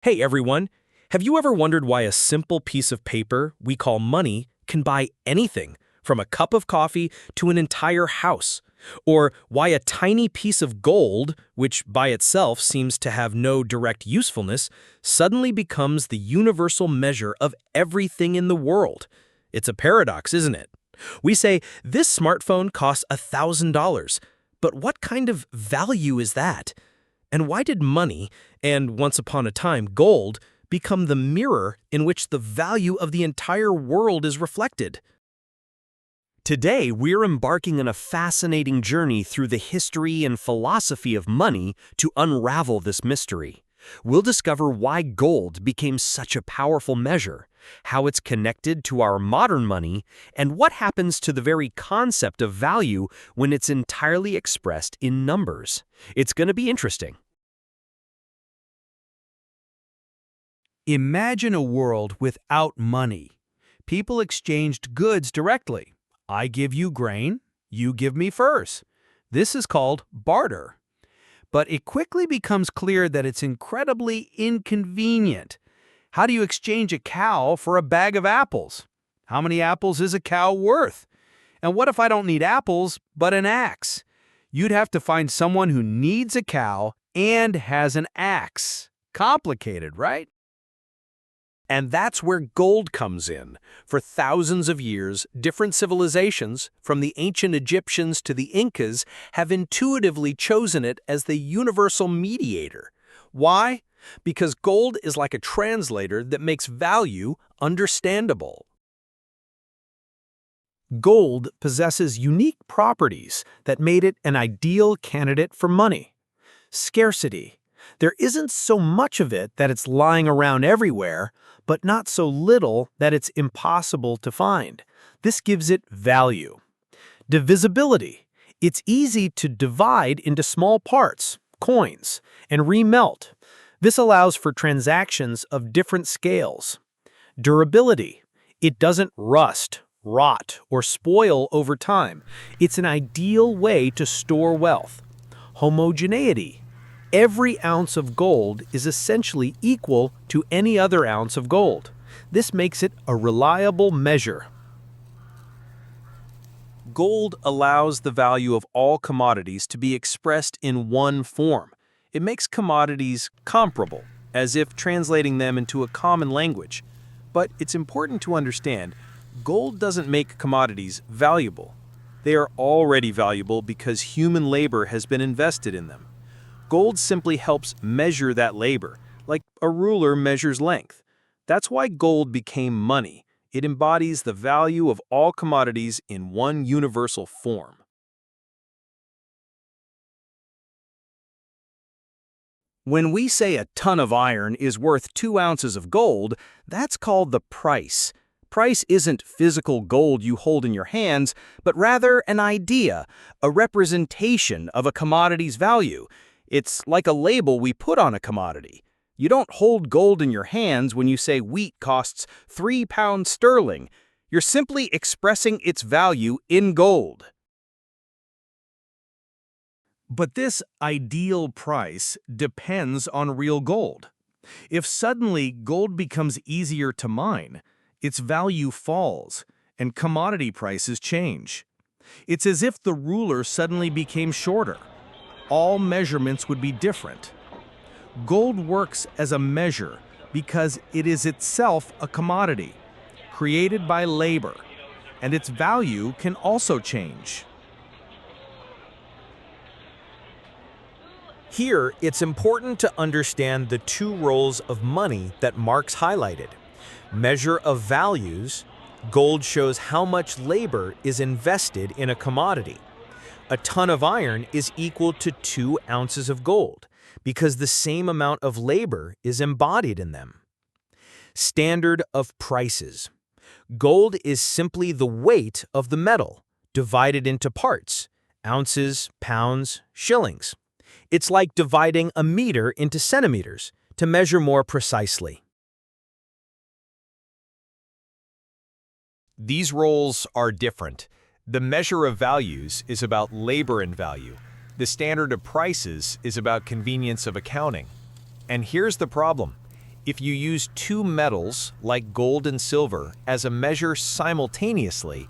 Hey everyone, have you ever wondered why a simple piece of paper we call money can buy anything, from a cup of coffee to an entire house? Or why a tiny piece of gold, which by itself seems to have no direct usefulness, suddenly becomes the universal measure of everything in the world? It's a paradox, isn't it? We say, this smartphone costs $1,000, but what kind of value is that? And why did money, and once upon a time gold, become the mirror in which the value of the entire world is reflected? Today, we're embarking on a fascinating journey through the history and philosophy of money to unravel this mystery. We'll discover why gold became such a powerful measure, how it's connected to our modern money, and what happens to the very concept of value when it's entirely expressed in numbers. It's going to be interesting. Imagine a world without money. People exchanged goods directly. I give you grain, you give me furs. This is called barter. But it quickly becomes clear that it's incredibly inconvenient. How do you exchange a cow for a bag of apples? How many apples is a cow worth? And what if I don't need apples, but an axe? You'd have to find someone who needs a cow and has an axe. Complicated, right? And that's where gold comes in. For thousands of years, different civilizations, from the ancient Egyptians to the Incas, have intuitively chosen it as the universal mediator. Why? Because gold is like a translator that makes value understandable. Gold possesses unique properties that made it an ideal candidate for money. Scarcity. There isn't so much of it that it's lying around everywhere, but not so little that it's impossible to find. This gives it value. Divisibility. It's easy to divide into small parts, coins, and remelt. This allows for transactions of different scales. Durability. It doesn't rust, rot, or spoil over time. It's an ideal way to store wealth. Homogeneity. Every ounce of gold is essentially equal to any other ounce of gold. This makes it a reliable measure. Gold allows the value of all commodities to be expressed in one form. It makes commodities comparable, as if translating them into a common language. But it's important to understand, gold doesn't make commodities valuable. They are already valuable because human labor has been invested in them. Gold simply helps measure that labor, like a ruler measures length. That's why gold became money. It embodies the value of all commodities in one universal form. When we say a ton of iron is worth 2 ounces of gold, that's called the price. Price isn't physical gold you hold in your hands, but rather an idea, a representation of a commodity's value. It's like a label we put on a commodity. You don't hold gold in your hands when you say wheat costs 3 pounds sterling. You're simply expressing its value in gold. But this ideal price depends on real gold. If suddenly gold becomes easier to mine, its value falls and commodity prices change. It's as if the ruler suddenly became shorter. All measurements would be different. Gold works as a measure because it is itself a commodity, created by labor, and its value can also change. Here, it's important to understand the two roles of money that Marx highlighted. Measure of values, gold shows how much labor is invested in a commodity. A ton of iron is equal to 2 ounces of gold because the same amount of labor is embodied in them. Standard of prices. Gold is simply the weight of the metal, divided into parts, ounces, pounds, shillings. It's like dividing a meter into centimeters to measure more precisely. These roles are different. The measure of values is about labor and value. The standard of prices is about convenience of accounting. And here's the problem. If you use two metals, like gold and silver, as a measure simultaneously,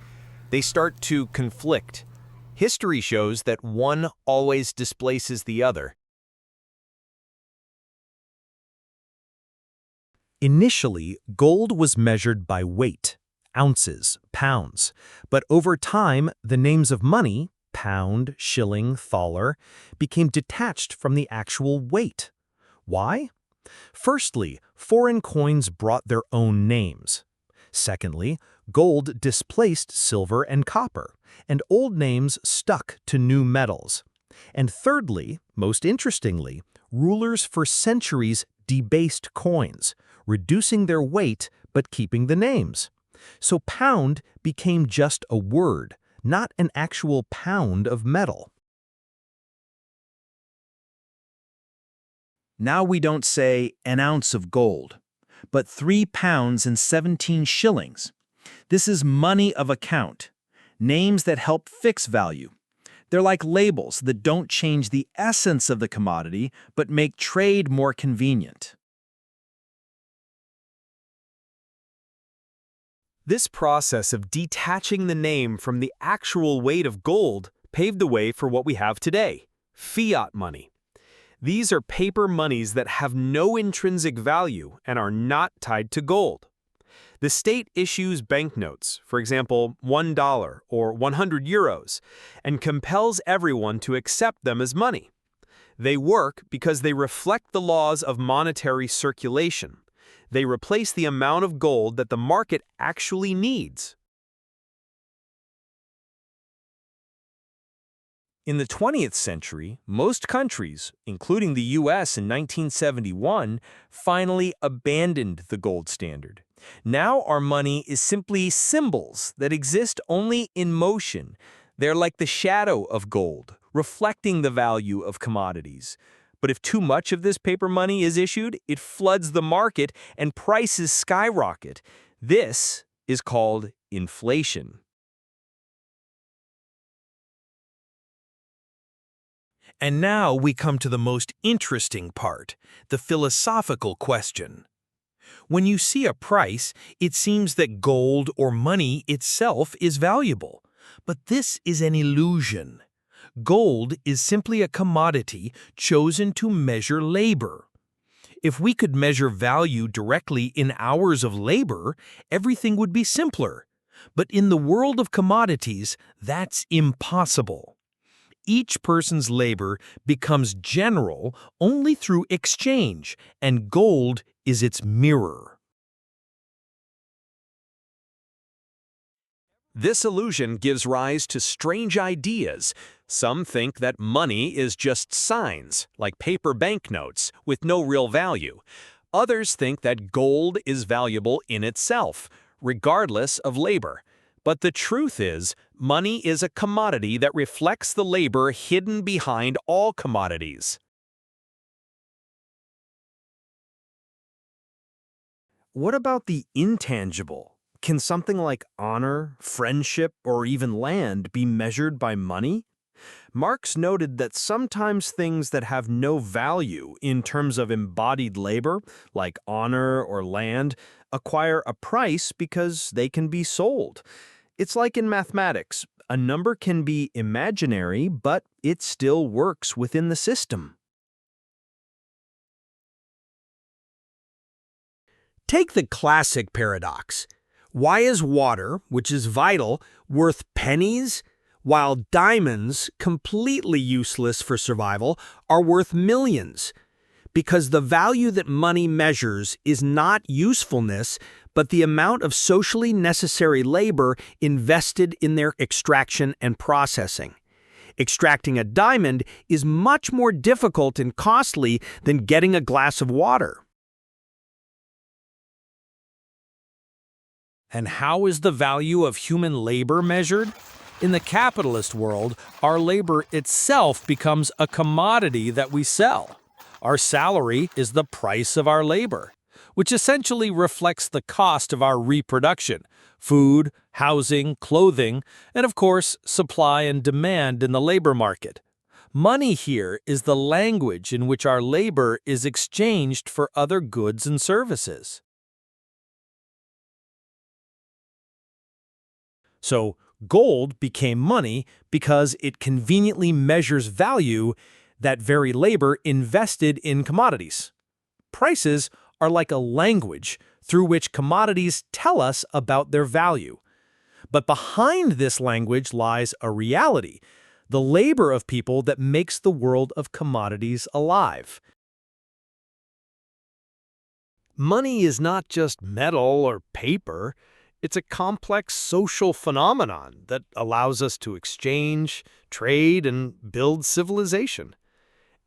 they start to conflict. History shows that one always displaces the other. Initially, gold was measured by weight, ounces, pounds, but over time, the names of money, pound, shilling, thaler, became detached from the actual weight. Why? Firstly, foreign coins brought their own names. Secondly, gold displaced silver and copper, and old names stuck to new metals. And thirdly, most interestingly, rulers for centuries debased coins, reducing their weight but keeping the names. So pound became just a word, not an actual pound of metal. Now we don't say an ounce of gold, but 3 pounds and 17 shillings. This is money of account, names that help fix value. They're like labels that don't change the essence of the commodity, but make trade more convenient. This process of detaching the name from the actual weight of gold paved the way for what we have today, fiat money. These are paper monies that have no intrinsic value and are not tied to gold. The state issues banknotes, for example, $1 or 100 euros, and compels everyone to accept them as money. They work because they reflect the laws of monetary circulation. They replace the amount of gold that the market actually needs. In the 20th century, most countries, including the US in 1971, finally abandoned the gold standard. Now our money is simply symbols that exist only in motion. They're like the shadow of gold, reflecting the value of commodities. But if too much of this paper money is issued, it floods the market and prices skyrocket. This is called inflation. And now we come to the most interesting part, the philosophical question. When you see a price, it seems that gold or money itself is valuable. But this is an illusion. Gold is simply a commodity chosen to measure labor. If we could measure value directly in hours of labor, everything would be simpler. But in the world of commodities, that's impossible. Each person's labor becomes general only through exchange, and gold is its mirror. This illusion gives rise to strange ideas. Some think that money is just signs, like paper banknotes, with no real value. Others think that gold is valuable in itself, regardless of labor. But the truth is, money is a commodity that reflects the labor hidden behind all commodities. What about the intangible? Can something like honor, friendship, or even land be measured by money? Marx noted that sometimes things that have no value in terms of embodied labor, like honor or land, acquire a price because they can be sold. It's like in mathematics. A number can be imaginary, but it still works within the system. Take the classic paradox. Why is water, which is vital, worth pennies, while diamonds, completely useless for survival, are worth millions? Because the value that money measures is not usefulness, but the amount of socially necessary labor invested in their extraction and processing. Extracting a diamond is much more difficult and costly than getting a glass of water. And how is the value of human labor measured? In the capitalist world, our labor itself becomes a commodity that we sell. Our salary is the price of our labor, which essentially reflects the cost of our reproduction, food, housing, clothing, and of course, supply and demand in the labor market. Money here is the language in which our labor is exchanged for other goods and services. So, gold became money because it conveniently measures value, that very labor invested in commodities. Prices are like a language through which commodities tell us about their value. But behind this language lies a reality, the labor of people that makes the world of commodities alive. Money is not just metal or paper. It's a complex social phenomenon that allows us to exchange, trade, and build civilization.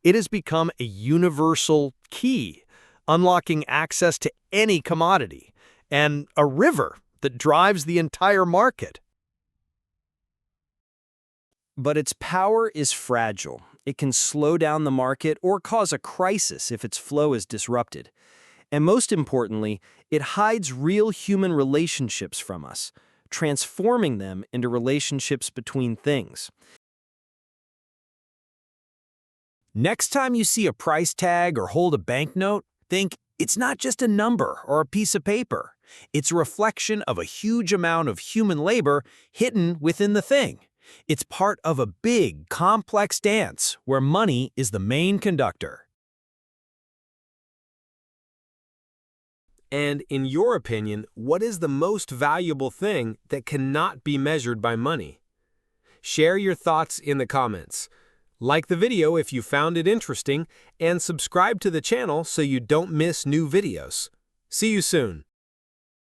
It has become a universal key, unlocking access to any commodity, and a river that drives the entire market. But its power is fragile. It can slow down the market or cause a crisis if its flow is disrupted. And most importantly, it hides real human relationships from us, transforming them into relationships between things. Next time you see a price tag or hold a banknote, think it's not just a number or a piece of paper. It's a reflection of a huge amount of human labor hidden within the thing. It's part of a big, complex dance where money is the main conductor. And in your opinion, what is the most valuable thing that cannot be measured by money? Share your thoughts in the comments. Like the video if you found it interesting, and subscribe to the channel so you don't miss new videos. See you soon.